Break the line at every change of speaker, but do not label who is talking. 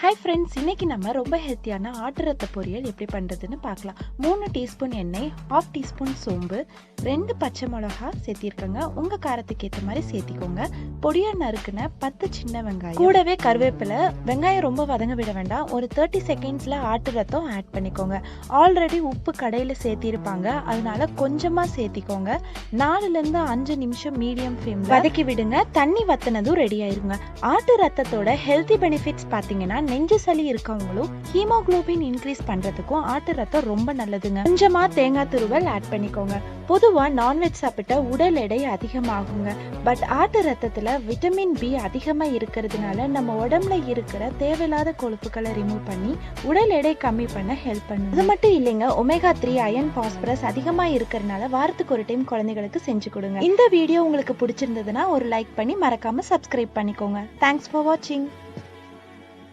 Hi friends, இன்னைக்கு நம்ம ரொம்ப ஹெல்த்தியான ஆட்டு ரத்த பொரியல் எப்படி பண்ணுறதுன்னு பார்க்கலாம். 3 டீஸ்பூன் எண்ணெய், 1/2 டீஸ்பூன் சோம்பு, 2 பச்சை மிளகா சேர்த்திருக்கங்க. உங்கள் காரத்துக்கு ஏற்ற மாதிரி சேர்த்திக்கோங்க. பொடியாக நறுக்குன 10 சின்ன வெங்காயம், கூடவே கருவேப்பிலை. வெங்காயம் ரொம்ப வதங்க விட வேண்டாம். ஒரு 30 செகண்ட்ஸில் ஆட்டு ரத்தம் ஆட் பண்ணிக்கோங்க. ஆல்ரெடி உப்பு கடையில் சேர்த்திருப்பாங்க, அதனால கொஞ்சமாக சேர்த்திக்கோங்க. 4லேருந்து 5 நிமிஷம் மீடியம் ஃப்ளேமில் வதக்கி விடுங்க. தண்ணி வத்தினதும் ரெடி ஆயிருங்க. ஆட்டு ரத்தத்தோட ஹெல்த்தி பெனிஃபிட்ஸ் பார்த்தீங்கன்னா, நெஞ்சு சளி இருக்கவங்களும் ஹீமோகுளோபின் இன்க்ரீஸ் பண்றதுக்கும் ஆட்டு ரத்தம் ரொம்ப நல்லதுங்க. கொஞ்சமா தேங்காய் துருவல் ஆட் பண்ணிக்கோங்க. பொதுவா நான்வெஜ் சாப்பிட்டா உடல் எடை அதிகமாகுங்க. பட் ஆட்டு ரத்தத்துல விட்டமின் பி அதிகமா இருக்கிறதுனால நம்ம உடம்புல இருக்கிற தேவையில்லாத கொழுப்புகளை ரிமூவ் பண்ணி உடல் எடை கம்மி பண்ண ஹெல்ப் பண்ணும். அது மட்டும் இல்லைங்க, ஒமேகா 3 அயன் பாஸ்பரஸ் அதிகமா இருக்கிறதுனால வாரத்துக்கு ஒரு டைம் குழந்தைகளுக்கு செஞ்சு கொடுங்க. இந்த வீடியோ உங்களுக்கு பிடிச்சிருந்ததுன்னா ஒரு லைக் பண்ணி மறக்காம சப்ஸ்கிரைப் பண்ணிக்கோங்க. தேங்க்ஸ் ஃபார் வாட்சிங்.